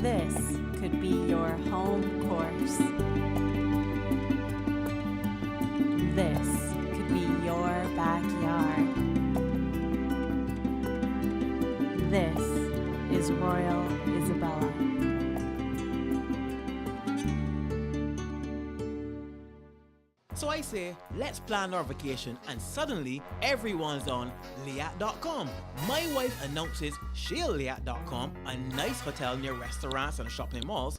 This could be your home course. This could be your backyard. This is Royal Isabella. So I say, let's plan our vacation, and suddenly everyone's on Liat.com. My wife announces she'll Liat.com, a nice hotel near restaurants and shopping malls.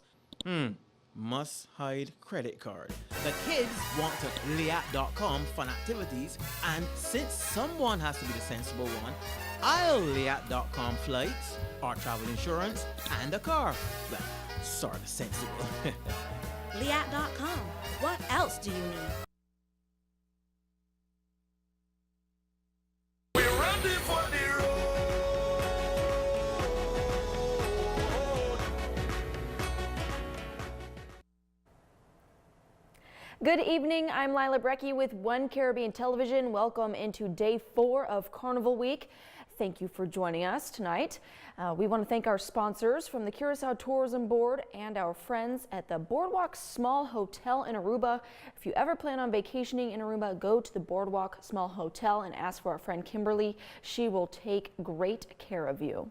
Must hide credit card. The kids want to Liat.com fun activities, and since someone has to be the sensible one, I'll Liat.com flights, our travel insurance, and a car. Well, sort of sensible. Liat.com. What else do you need? Good evening, I'm Lila Brecky with One Caribbean Television. Welcome into day 4 of Carnival Week. Thank you for joining us tonight. We want to thank our sponsors from the Curacao Tourism Board and our friends at the Boardwalk Small Hotel in Aruba. If you ever plan on vacationing in Aruba, go to the Boardwalk Small Hotel and ask for our friend Kimberly. She will take great care of you.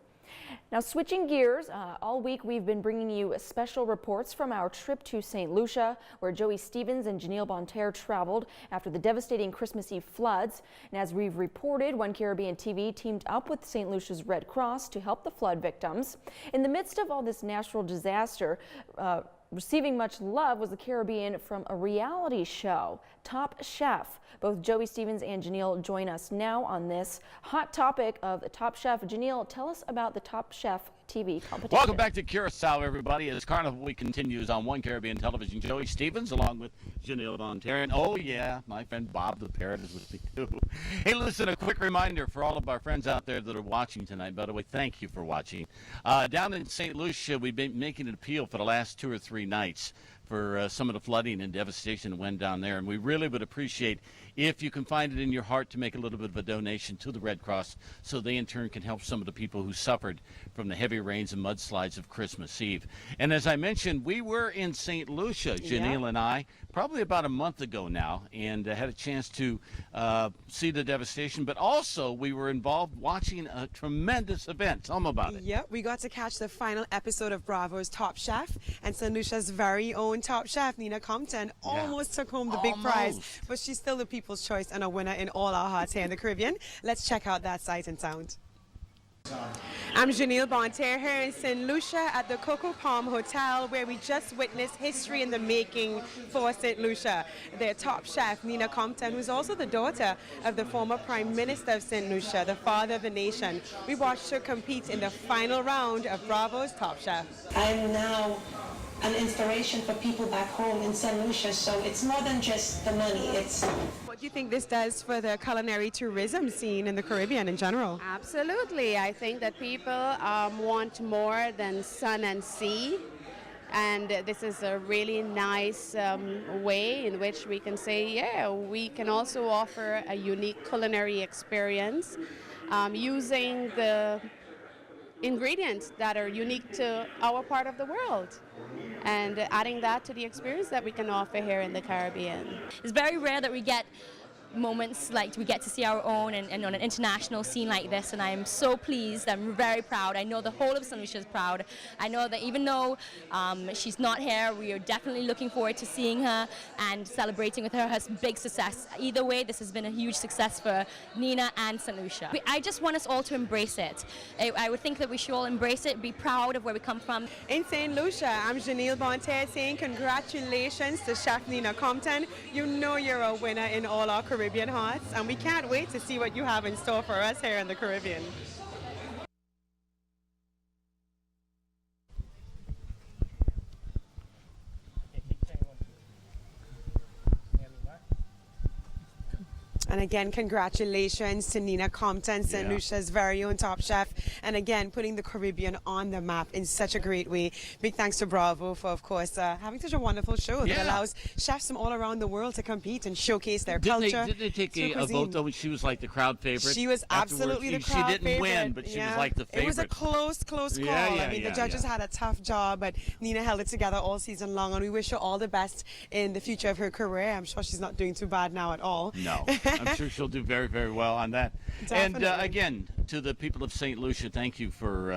Now, switching gears, all week we've been bringing you special reports from our trip to St. Lucia, where Joey Stevens and Janelle Bonterre traveled after the devastating Christmas Eve floods. And as we've reported, One Caribbean TV teamed up with St. Lucia's Red Cross to help the flood victims. In the midst of all this natural disaster, receiving much love was the Caribbean from a reality show, Top Chef. Both Joey Stevens and Janelle join us now on this hot topic of Top Chef. Janelle, tell us about the Top Chef TV competition. Welcome back to Curacao, everybody. As Carnival Week continues on One Caribbean Television, Joey Stevens along with Janelle Bonterre. And oh yeah, my friend Bob the Parrot is with me too. Hey, listen, a quick reminder for all of our friends out there that are watching tonight. By the way, thank you for watching. Down in St. Lucia, we've been making an appeal for the last 2 or 3 nights for some of the flooding and devastation that went down there. And we really would appreciate if you can find it in your heart to make a little bit of a donation to the Red Cross so they in turn can help some of the people who suffered from the heavy rains and mudslides of Christmas Eve. And as I mentioned, we were in St. Lucia, Janelle and I, probably about a month ago now, and had a chance to see the devastation, but also we were involved watching a tremendous event. Tell them about it. Yep, we got to catch the final episode of Bravo's Top Chef, and St. Lucia's very own Top Chef, Nina Compton, almost took home the big prize, but she's still the people's choice and a winner in all our hearts here in the Caribbean. Let's check out that sight and sound. I'm Janelle Bonterre here in St. Lucia at the Coco Palm Hotel, where we just witnessed history in the making for St. Lucia. Their top chef, Nina Compton, who's also the daughter of the former Prime Minister of St. Lucia, the father of the nation. We watched her compete in the final round of Bravo's Top Chef. I'm now an inspiration for people back home in St. Lucia, so it's more than just the money. What do you think this does for the culinary tourism scene in the Caribbean in general? Absolutely. I think that people want more than sun and sea. And this is a really nice way in which we can say, yeah, we can also offer a unique culinary experience using the ingredients that are unique to our part of the world, and adding that to the experience that we can offer here in the Caribbean. It's very rare that we get moments like we get to see our own and on an international scene like this, and I'm so pleased. I'm very proud. I know the whole of St. Lucia is proud. I know that even though she's not here, we are definitely looking forward to seeing her and celebrating with her big success. Either way, this has been a huge success for Nina and St. Lucia. I just want us all to embrace it. I would think that we should all embrace it, be proud of where we come from. In St. Lucia, I'm Janelle Bonterre saying congratulations to Chef Nina Compton. You know you're a winner in all our Caribbean hearts, and we can't wait to see what you have in store for us here in the Caribbean. And again, congratulations to Nina Compton, St. Lucia's very own top chef. And again, putting the Caribbean on the map in such a great way. Big thanks to Bravo for, of course, having such a wonderful show that allows chefs from all around the world to compete and showcase their culture. Didn't they take a vote, though? She was like the crowd favorite. She was absolutely the crowd favorite. She didn't win, but she was like the favorite. It was a close call. I mean, the judges had a tough job, but Nina held it together all season long, and we wish her all the best in the future of her career. I'm sure she's not doing too bad now at all. No, I'm sure she'll do very, very well on that. Definitely. And again, to the people of St. Lucia, thank you for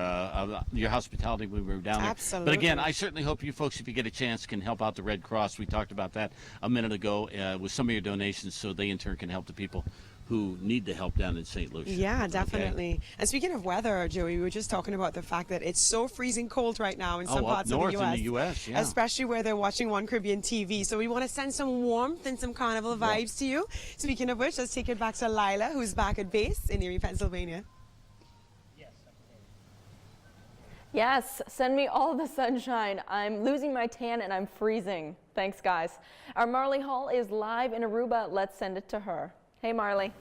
your hospitality when we were down there. Absolutely. But again, I certainly hope you folks, if you get a chance, can help out the Red Cross. We talked about that a minute ago with some of your donations, so they in turn can help the people who need the help down in St. Lucia. Yeah, definitely. Okay. And speaking of weather, Joey, we were just talking about the fact that it's so freezing cold right now in some parts of the U.S. in the U.S., especially where they're watching One Caribbean TV. So we want to send some warmth and some Carnival vibes to you. Speaking of which, let's take it back to Lila, who's back at base in Erie, Pennsylvania. Yes, send me all the sunshine. I'm losing my tan and I'm freezing. Thanks, guys. Our Marley Hall is live in Aruba. Let's send it to her. Hey, Marley.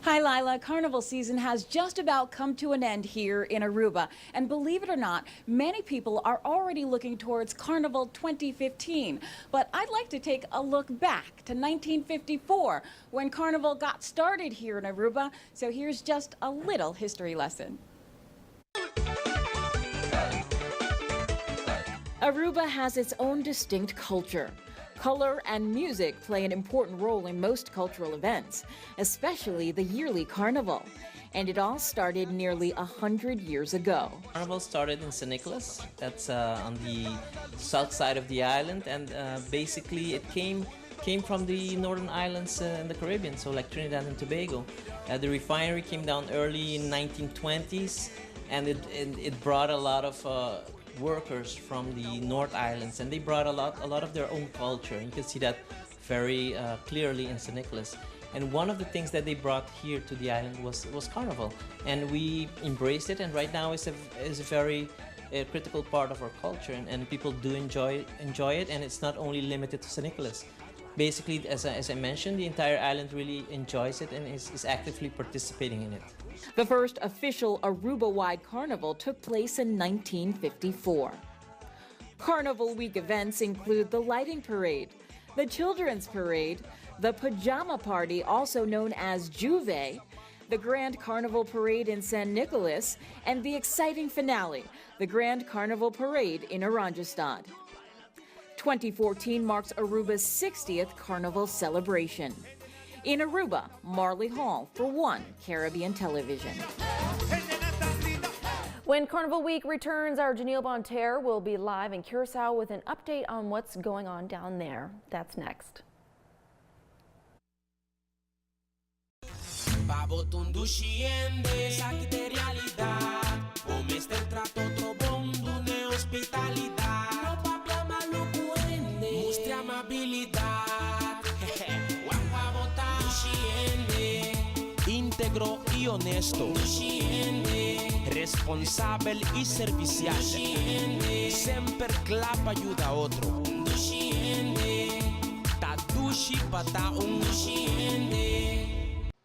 Hi, Lila. Carnival season has just about come to an end here in Aruba. And believe it or not, many people are already looking towards Carnival 2015. But I'd like to take a look back to 1954 when Carnival got started here in Aruba. So here's just a little history lesson. Aruba has its own distinct culture. Color and music play an important role in most cultural events, especially the yearly Carnival. And it all started nearly 100 years ago. Carnival started in St. Nicholas, that's on the south side of the island, and basically it came from the northern islands in the Caribbean, so like Trinidad and Tobago. The refinery came down early in 1920s, and it brought a lot of workers from the North Islands, and they brought a lot of their own culture. You can see that very clearly in St. Nicholas. And one of the things that they brought here to the island was Carnival, and we embraced it. And right now it's a very critical part of our culture, and people do enjoy it. And it's not only limited to St. Nicholas. Basically, as I mentioned, the entire island really enjoys it and is actively participating in it. The first official Aruba-wide carnival took place in 1954. Carnival Week events include the lighting parade, the children's parade, the pajama party, also known as Juve, the Grand Carnival Parade in San Nicolas, and the exciting finale, the Grand Carnival Parade in Oranjestad. 2014 marks Aruba's 60th Carnival celebration. In Aruba, Marley Hall for One Caribbean Television. When Carnival Week returns, our Janelle Bonterre will be live in Curacao with an update on what's going on down there. That's next. Íntegro y honesto, responsable y servicial, siempre clapa ayuda a otro, tadushi bata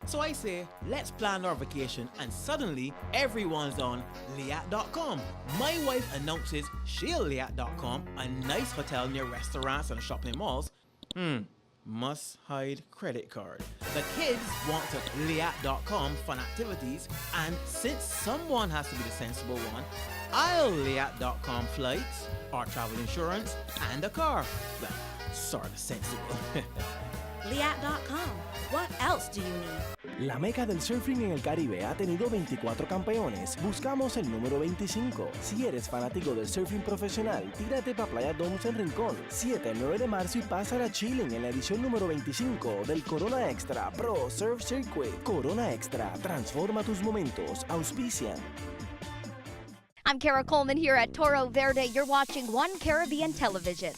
So I say, let's plan our vacation, and suddenly everyone's on Liat.com. My wife announces she'll Liat.com, a nice hotel near restaurants and shopping malls. Must hide credit card. The kids want to Liat.com fun activities, and since someone has to be the sensible one, I'll Liat.com flights, our travel insurance, and a car. Well, sort of sensible. Liat.com. What else do you need? La meca del surfing en el Caribe ha tenido 24 campeones. Buscamos el número 25. Si eres fanático del surfing profesional, tírate pa' Playa Domus en Rincón. 7 al 9 de marzo y pasa a Chilling en la edición número 25 del Corona Extra Pro Surf Circuit. Corona Extra, transforma tus momentos. Auspician. I'm Kara Coleman here at Toro Verde. You're watching One Caribbean Television.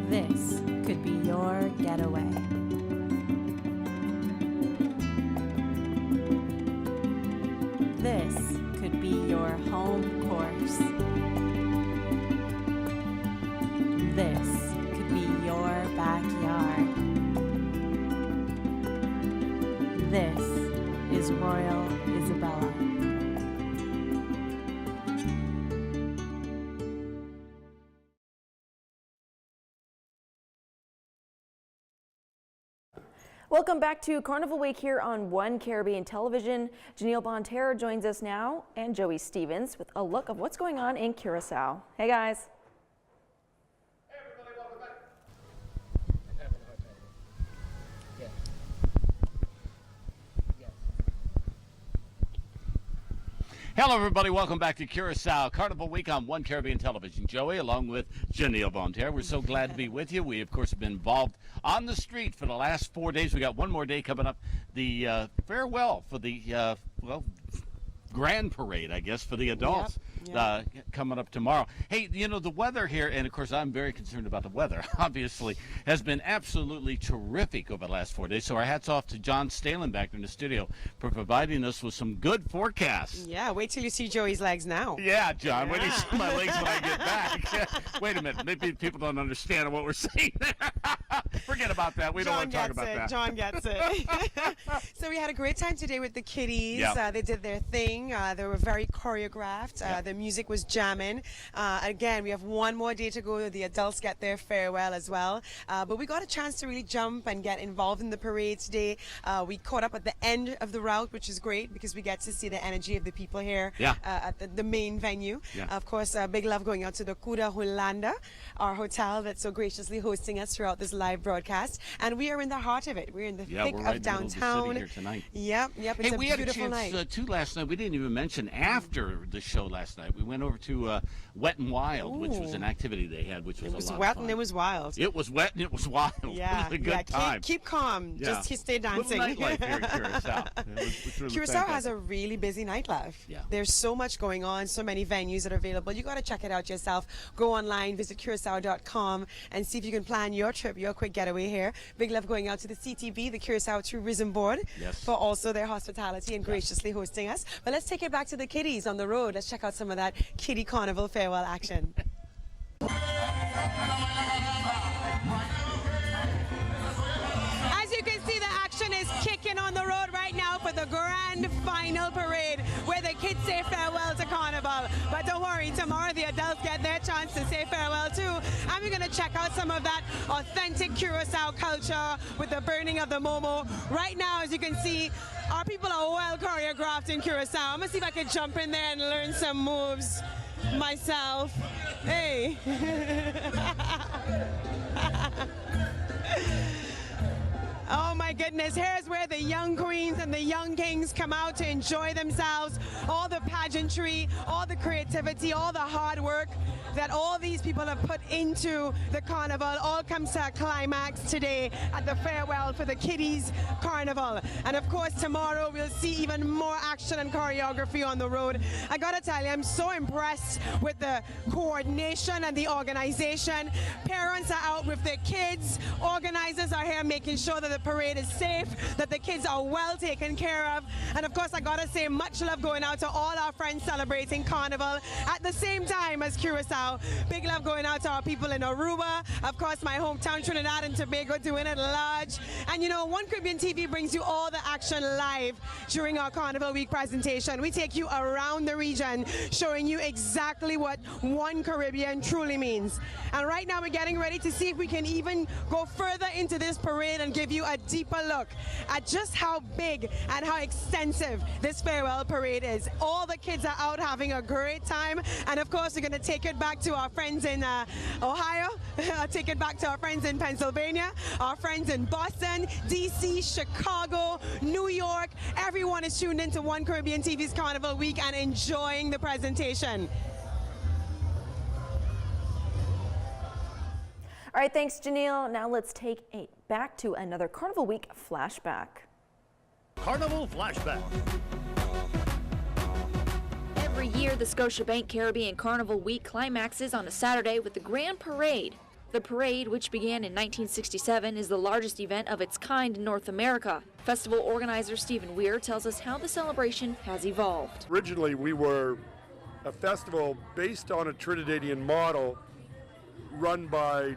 This could be your getaway. This could be your home course. Welcome back to Carnival Week here on One Caribbean Television. Janelle Bonterra joins us now and Joey Stevens with a look of what's going on in Curacao. Hey guys. Hello, everybody. Welcome back to Curacao Carnival Week on One Caribbean Television. Joey, along with Janelle Bonterra. We're so glad to be with you. We, of course, have been involved on the street for the last 4 days. We got one more day coming up. The farewell for the, grand parade, I guess, for the adults. Yep. Coming up tomorrow. Hey, you know, the weather here, and of course I'm very concerned about the weather, obviously, has been absolutely terrific over the last 4 days. So our hats off to John Stalen back in the studio for providing us with some good forecasts. Yeah, wait till you see Joey's legs now. Yeah, John, wait till you see my legs when I get back. Wait a minute, maybe people don't understand what we're saying there. Forget about that. We don't want to talk about that. John gets it. So we had a great time today with the kiddies. Yep. They did their thing. They were very choreographed. The music was jamming. Again, we have one more day to go. The adults get their farewell as well. But we got a chance to really jump and get involved in the parade today. We caught up at the end of the route, which is great because we get to see the energy of the people here at the main venue. Yeah. Of course, big love going out to the Cuda Holanda, our hotel that's so graciously hosting us throughout this live broadcast. And we are in the heart of it. We're in the thick we're right of downtown. In the middle of the city here tonight. Yep. It's hey, a we had a beautiful chance night. too last night. We didn't even mention after the show last night. We went over to Wet and Wild, which was an activity they had, which was a lot of fun. It was wet and it was wild. It was wet and it was wild. Yeah, It was a good time. Keep calm. Yeah. Just stay dancing. Little nightlife here in Curacao. It was really Curacao has fantastic. a really busy nightlife. Yeah. There's so much going on, so many venues that are available. You got to check it out yourself. Go online, visit curacao.com, and see if you can plan your trip, your quick getaway here. Big love going out to the CTV, the Curacao Tourism Board, for also their hospitality and graciously hosting us. But let's take it back to the kiddies on the road. Let's check out some of that kiddie carnival farewell action. As you can see, the action is kicking on the road right now for the grand final parade where the kids say farewell to Carnival. But don't worry, tomorrow the adults get their chance to say farewell too. And we're going to check out some of that authentic Curacao culture with the burning of the momo. Right now, as you can see, our people are well choreographed in Curacao. I'm going to see if I can jump in there and learn some moves myself. Hey. Oh my goodness, here's where the young queens and the young kings come out to enjoy themselves. All the pageantry, all the creativity, all the hard work that all these people have put into the carnival all comes to a climax today at the farewell for the Kiddies Carnival. And of course tomorrow we'll see even more action and choreography on the road. I gotta tell you, I'm so impressed with the coordination and the organization. Parents are out with their kids, organizers are here making sure that the parade is safe, that the kids are well taken care of. And of course I gotta say much love going out to all our friends celebrating Carnival at the same time as Curacao. Big love going out to our people in Aruba, of course my hometown Trinidad and Tobago doing it large. And you know, One Caribbean TV brings you all the action live during our Carnival Week presentation. We take you around the region showing you exactly what One Caribbean truly means. And right now we're getting ready to see if we can even go further into this parade and give you a deeper look at just how big and how extensive this farewell parade is. All the kids are out having a great time, and of course we're going to take it back to our friends in Ohio, take it back to our friends in Pennsylvania, our friends in Boston, DC, Chicago, New York. Everyone is tuned into One Caribbean TV's Carnival Week and enjoying the presentation. All right, thanks, Janelle. Now let's take it back to another Carnival Week flashback. Carnival Flashback. Every year, the Scotiabank Caribbean Carnival Week climaxes on a Saturday with the Grand Parade. The parade, which began in 1967, is the largest event of its kind in North America. Festival organizer Stephen Weir tells us how the celebration has evolved. Originally, we were a festival based on a Trinidadian model run by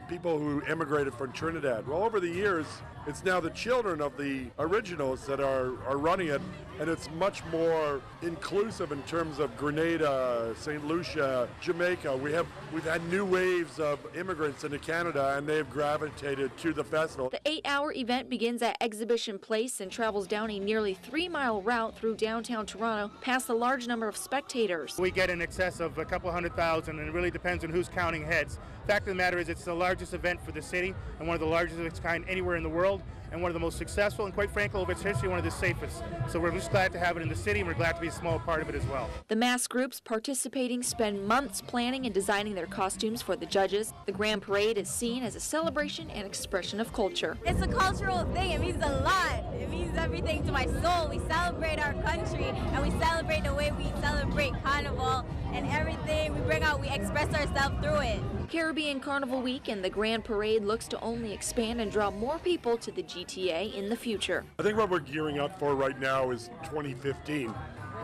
people who immigrated from Trinidad. Well, over the years, it's now the children of the originals that are running it, and it's much more inclusive in terms of Grenada, St. Lucia, Jamaica. We've had new waves of immigrants into Canada, and they've gravitated to the festival. The 8-hour event begins at Exhibition Place and travels down a nearly 3-mile route through downtown Toronto, past a large number of spectators. We get in excess of a couple 100,000, and it really depends on who's counting heads. Fact of the matter is, it's the largest event for the city and one of the largest of its kind anywhere in the world, and one of the most successful, and quite frankly, of its history, one of the safest. So we're just glad to have it in the city, and we're glad to be a small part of it as well. The mass groups participating spend months planning and designing their costumes for the judges. The Grand Parade is seen as a celebration and expression of culture. It's a cultural thing. It means a lot. It means everything to my soul. We celebrate our country, and we celebrate the way we celebrate Carnival, and everything we bring out, we express ourselves through it. Caribbean Carnival Week and the Grand Parade looks to only expand and draw more people to the GTA in the future. I think what we're gearing up for right now is 2015,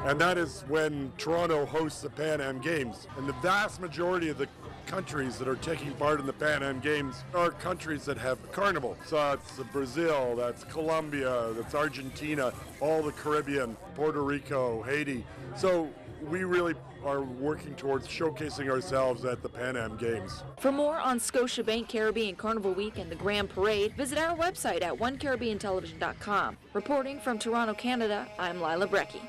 and that is when Toronto hosts the Pan Am Games. And the vast majority of the countries that are taking part in the Pan Am Games are countries that have Carnival. So that's Brazil, that's Colombia, that's Argentina, all the Caribbean, Puerto Rico, Haiti. So we really are working towards showcasing ourselves at the Pan Am Games. For more on Scotiabank Caribbean Carnival Week and the Grand Parade, visit our website at onecaribbeantelevision.com. Reporting from Toronto, Canada, I'm Lila Brecky.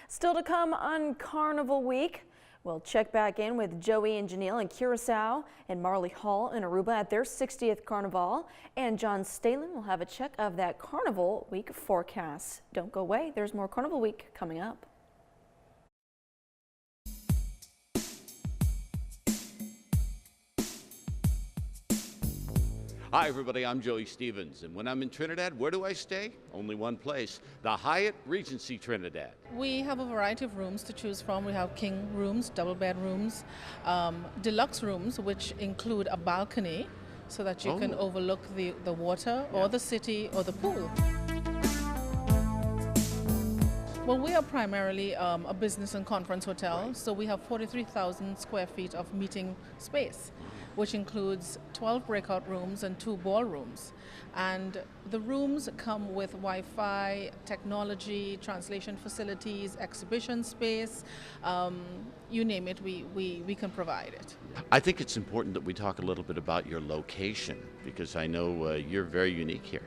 Still to come on Carnival Week, we'll check back in with Joey and Janelle in Curacao and Marley Hall in Aruba at their 60th Carnival. And John Stalin will have a check of that Carnival Week forecast. Don't go away, there's more Carnival Week coming up. Hi everybody, I'm Joey Stevens, and when I'm in Trinidad, where do I stay? Only one place, the Hyatt Regency Trinidad. We have a variety of rooms to choose from. We have king rooms, double bed rooms, deluxe rooms, which include a balcony so that you can overlook the water or the city or the pool. Well, we are primarily a business and conference hotel, so we have 43,000 square feet of meeting space, which includes 12 breakout rooms and 2 ballrooms. And the rooms come with Wi-Fi, technology, translation facilities, exhibition space, you name it, we can provide it. I think it's important that we talk a little bit about your location, because I know you're very unique here.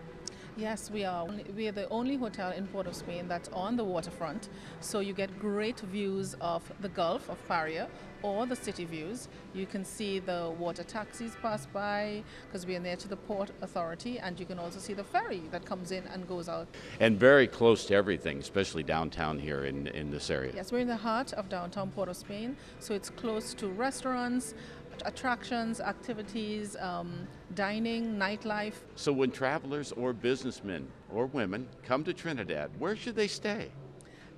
Yes, we are. We are the only hotel in Port of Spain that's on the waterfront, so you get great views of the Gulf of Paria or the city views. You can see the water taxis pass by because we are near to the Port Authority, and you can also see the ferry that comes in and goes out. And very close to everything, especially downtown here in this area. Yes, we're in the heart of downtown Port of Spain, so it's close to restaurants, attractions, activities, dining, nightlife. So when travelers or businessmen or women come to Trinidad, where should they stay?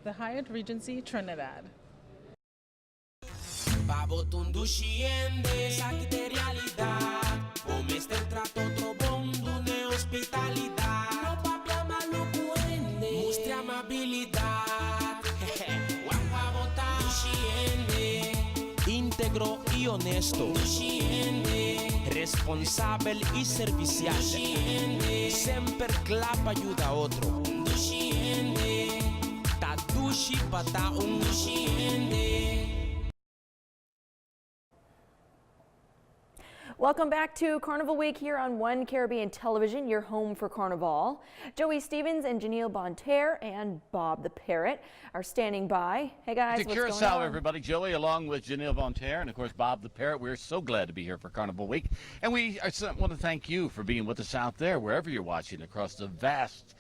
The Hyatt Regency Trinidad. Íntegro y honesto, responsable y servicial, sempre clap ayuda a otro, tadushi pata Welcome back to Carnival Week here on One Caribbean Television, your home for Carnival. Joey Stevens and Janelle Bonterre and Bob the Parrot are standing by. Hey guys, to what's Curacao, going on? everybody. Joey along with Janelle Bonterre and of course Bob the Parrot. We're so glad to be here for Carnival Week. And we want to thank you for being with us out there, wherever you're watching, across the vast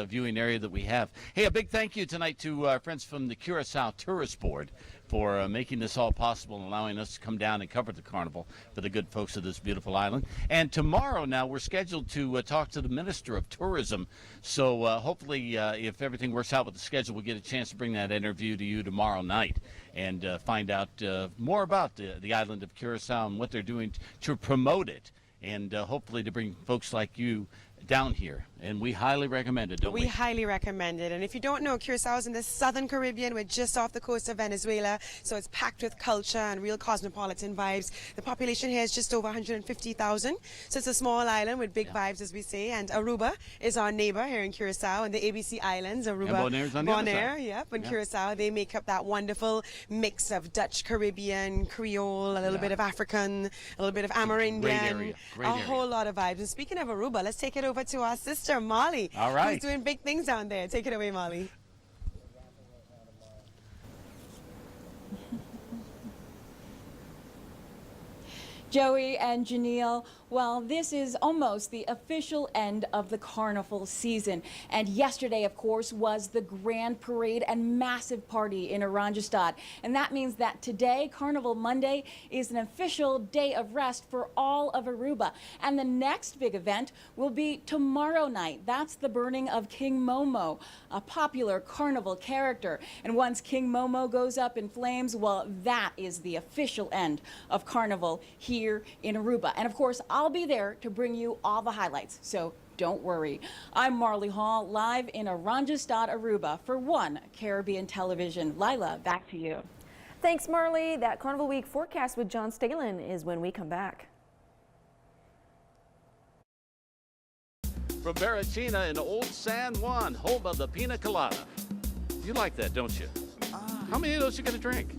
viewing area that we have. Hey, a big thank you tonight to our friends from the Curacao Tourist Board for making this all possible and allowing us to come down and cover the carnival for the good folks of this beautiful island. And tomorrow now we're scheduled to talk to the Minister of Tourism. So hopefully if everything works out with the schedule, we'll get a chance to bring that interview to you tomorrow night and find out more about the island of Curacao and what they're doing to promote it, and hopefully to bring folks like you down here, and we highly recommend it, don't we? We highly recommend it. And if you don't know, Curacao is in the southern Caribbean. We're just off the coast of Venezuela, so it's packed with culture and real cosmopolitan vibes. The population here is just over 150,000, so it's a small island with big vibes, as we say. And Aruba is our neighbor here in Curacao, and the ABC Islands, Aruba, and Bonaire's on the other side. Yep, and Curacao, they make up that wonderful mix of Dutch, Caribbean, Creole, a little bit of African, a little bit of Amerindian, Great area. Great area. whole lot of vibes. And speaking of Aruba, let's take it over to our sister Molly. All right. Who's doing big things down there. Take it away, Molly. Joey and Janelle, well, this is almost the official end of the carnival season. And yesterday, of course, was the grand parade and massive party in Oranjestad. And that means that today, Carnival Monday, is an official day of rest for all of Aruba. And the next big event will be tomorrow night. That's the burning of King Momo, a popular carnival character. And once King Momo goes up in flames, well, that is the official end of Carnival here in Aruba. And of course, I'll be there to bring you all the highlights, so don't worry. I'm Marley Hall, live in Oranjestad, Aruba for One Caribbean Television. Lila, back to you. Thanks, Marley. That Carnival Week forecast with John Stalin is when we come back. From Baratina in Old San Juan, home of the Pina Colada. You like that, don't you? How many of those you gonna drink?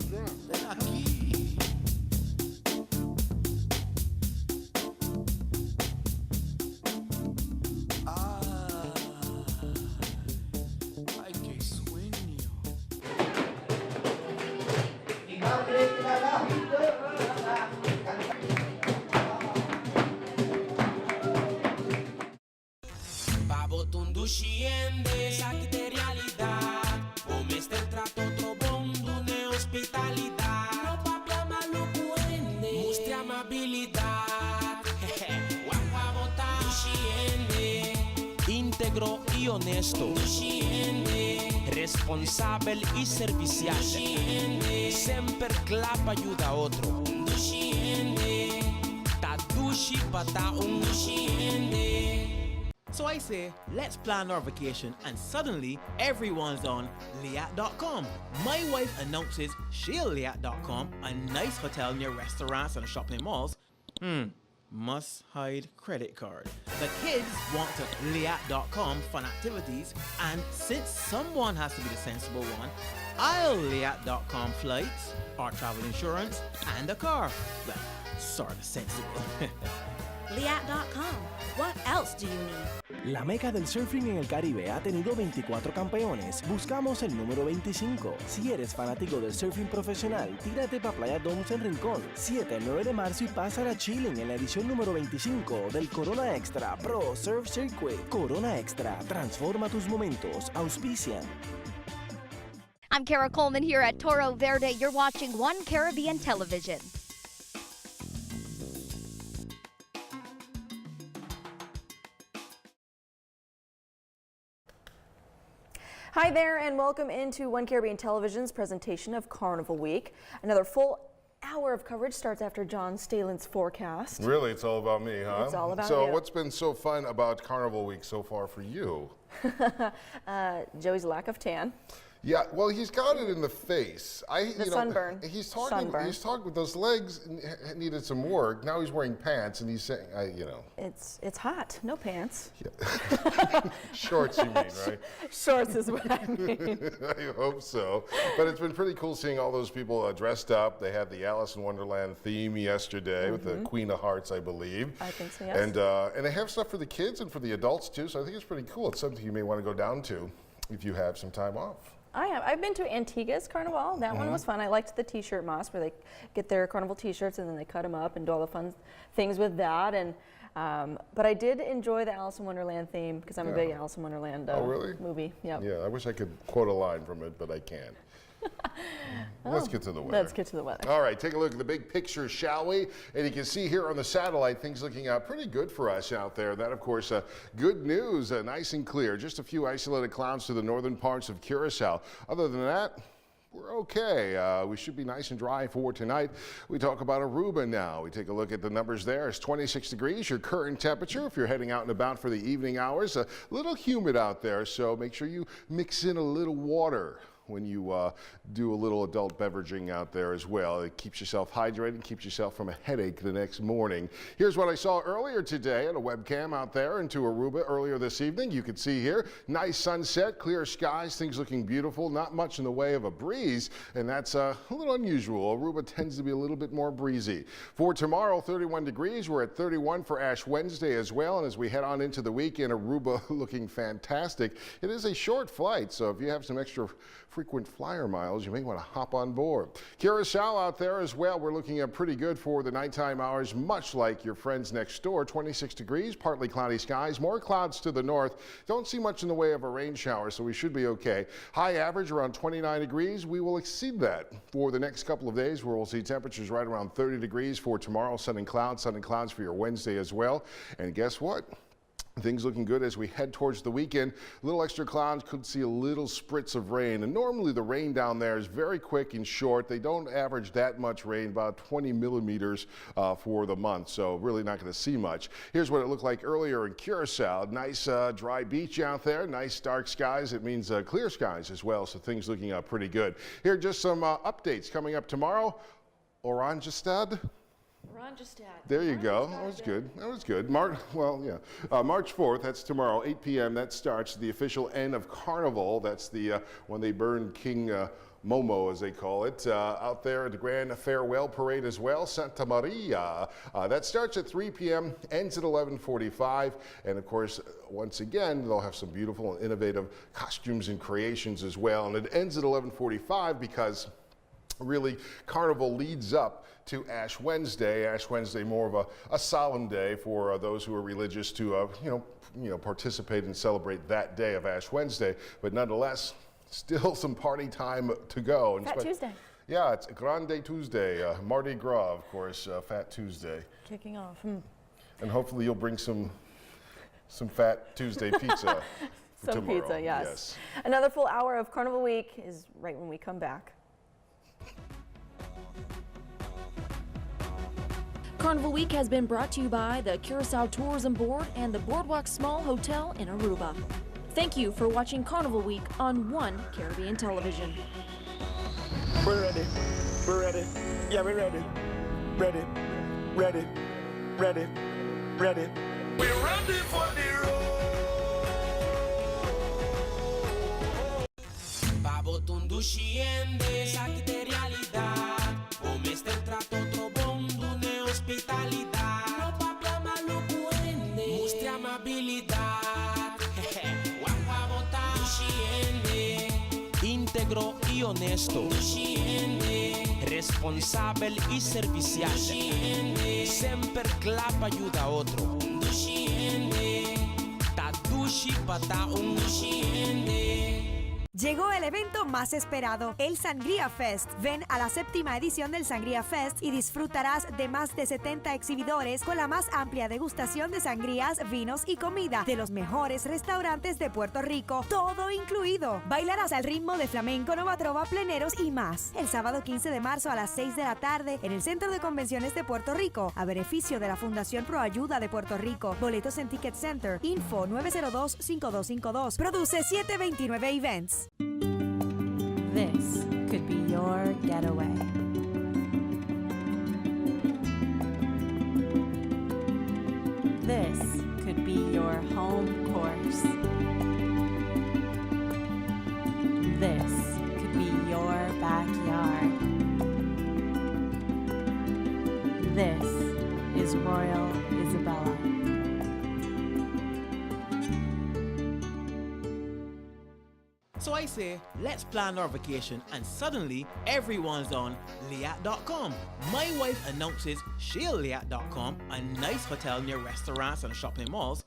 Sciende, sakit e realidad. Come este trato trobando ne ospitalità. No parliamo lucuende, mostri amabilità. Guapa vota, sciende. Integro y honesto. Sciende. Responsable y servicial. Sciende. Sempre clap ayuda a otro. Sciende. Tadushi pata un sciende. So I say, let's plan our vacation, and suddenly everyone's on Liat.com. My wife announces she'll Liat.com, a nice hotel near restaurants and shopping malls. Must hide credit card. The kids want to Liat.com fun activities, and since someone has to be the sensible one, I'll Liat.com flights, our travel insurance, and a car. Well, sort of sensible. Liat.com. What else do you need? La meca del surfing en el Caribe ha tenido 24 campeones. Buscamos el número 25. Si eres fanático del surfing profesional, tírate pa' Playa Doms en Rincón. 7 al 9 de marzo y pasa a chilling en la edición número 25 del Corona Extra Pro Surf Circuit. Corona Extra, transforma tus momentos. Auspician. I'm Kara Coleman here at Toro Verde. You're watching One Caribbean Television. Hi there, and welcome into One Caribbean Television's presentation of Carnival Week. Another full hour of coverage starts after John Stalin's forecast. Really, it's all about me, huh? It's all about So you. what's been so fun about Carnival Week so far for you? Joey's lack of tan. Yeah, well, he's got it in the face. Sunburn. He's talking with those legs needed some work. Now he's wearing pants, and he's saying, It's hot. No pants. Yeah. Shorts, you mean, right? Shorts is what I mean. I hope so. But it's been pretty cool seeing all those people dressed up. They had the Alice in Wonderland theme yesterday with the Queen of Hearts, I believe. I think so, yes. And they have stuff for the kids and for the adults too. So I think it's pretty cool. It's something you may want to go down to if you have some time off. I have. I've been to Antigua's Carnival. That one was fun. I liked the T-shirt mosque where they get their Carnival T-shirts and then they cut them up and do all the fun things with that. And but I did enjoy the Alice in Wonderland theme because I'm a big Alice in Wonderland movie. Yep. Yeah, I wish I could quote a line from it, but I can't. Let's get to the weather. Let's get to the weather. All right, take a look at the big picture, shall we? And you can see here on the satellite, things looking pretty good for us out there. That, of course, good news, nice and clear. Just a few isolated clouds to the northern parts of Curacao. Other than that, we're okay. We should be nice and dry for tonight. We talk about Aruba now. We take a look at the numbers there. It's 26 degrees, your current temperature. If you're heading out and about for the evening hours, a little humid out there, so make sure you mix in a little water when you do a little adult beveraging out there as well. It keeps yourself hydrated, keeps yourself from a headache the next morning. Here's what I saw earlier today on a webcam out there into Aruba earlier this evening. You can see here, nice sunset, clear skies, things looking beautiful, not much in the way of a breeze, and that's a little unusual. Aruba tends to be a little bit more breezy. For tomorrow, 31 degrees. We're at 31 for Ash Wednesday as well, and as we head on into the weekend, Aruba looking fantastic. It is a short flight, so if you have some extra frequent flyer miles, you may want to hop on board. Curacao out there as well. We're looking at pretty good for the nighttime hours, much like your friends next door. 26 degrees, partly cloudy skies, more clouds to the north. Don't see much in the way of a rain shower, so we should be okay. High average around 29 degrees. We will exceed that for the next couple of days, where we'll see temperatures right around 30 degrees for tomorrow. Sun and clouds for your Wednesday as well. And guess what? Things looking good as we head towards the weekend. A little extra clouds, could see a little spritz of rain. And normally the rain down there is very quick and short. They don't average that much rain, about 20 millimeters for the month. So really not going to see much. Here's what it looked like earlier in Curacao. Nice dry beach out there. Nice dark skies. It means clear skies as well. So things looking pretty good. Here are just some updates coming up tomorrow. Oranjestad. There you go. That was good. That was good. March 4th, that's tomorrow, 8 p.m. That starts the official end of Carnival. That's the when they burn King Momo, as they call it, out there at the Grand Farewell Parade as well, Santa Maria. That starts at 3 p.m., ends at 11:45, and of course, once again, they'll have some beautiful and innovative costumes and creations as well. And it ends at 11:45 because really Carnival leads up to Ash Wednesday. Ash Wednesday, more of a solemn day for those who are religious to participate and celebrate that day of Ash Wednesday. But nonetheless, still some party time to go. Fat Tuesday. Yeah, it's Grande Tuesday, Mardi Gras, of course, Fat Tuesday. Kicking off. And hopefully you'll bring some Fat Tuesday pizza. For some tomorrow. Pizza, yes. Another full hour of Carnival Week is right when we come back. Carnival Week has been brought to you by the Curacao Tourism Board and the Boardwalk Small Hotel in Aruba. Thank you for watching Carnival Week on One Caribbean Television. We're ready. We're ready. Yeah, we're ready. Ready. Ready. Ready. Ready. We're ready for the road. Babotundusciende, sakite realidad. Come este trato trobondune ospitalità. No parliamo luguende, mostri amabilità. Wapabota dusciende, integro y honesto. Dusciende, responsable y servicial. Dusciende, sempre clapa ayuda a otro. Dusciende, tadushi pata un dusciende. Llegó el evento más esperado, el Sangría Fest. Ven a la 7ª edición del Sangría Fest y disfrutarás de más de 70 exhibidores con la más amplia degustación de sangrías, vinos y comida de los mejores restaurantes de Puerto Rico, todo incluido. Bailarás al ritmo de flamenco, nova trova, pleneros y más. El sábado 15 de marzo a las 6 de la tarde en el Centro de Convenciones de Puerto Rico, a beneficio de la Fundación Pro Ayuda de Puerto Rico. Boletos en Ticket Center. Info 902-5252. Produce 729 Events. This could be your getaway. This could be your home course. This could be your backyard. This is Royal Isabella. So I say, let's plan our vacation, and suddenly everyone's on Liat.com. My wife announces she'll Liat.com, a nice hotel near restaurants and shopping malls.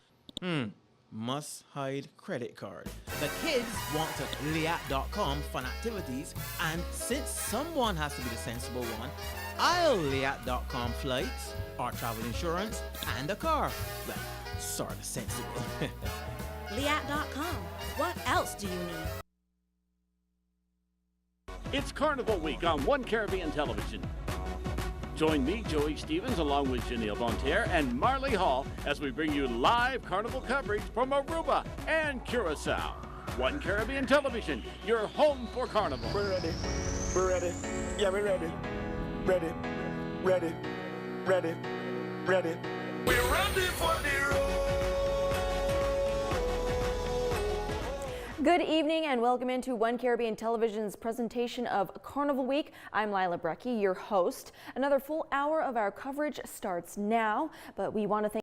Must hide credit card. The kids want to Liat.com fun activities, and since someone has to be the sensible one, I'll Liat.com flights, our travel insurance, and a car. Well, sort of sensible. Liat.com. What else do you need? It's Carnival Week on One Caribbean Television. Join me, Joey Stevens, along with Janelle Bonterre and Marley Hall as we bring you live Carnival coverage from Aruba and Curacao. One Caribbean Television, your home for Carnival. We're ready. We're ready. Yeah, we're ready. Ready. Ready. Ready. Ready. We're ready for the road. Good evening and welcome into One Caribbean Television's presentation of Carnival Week. I'm Lila Brecky, your host. Another full hour of our coverage starts now, but we want to thank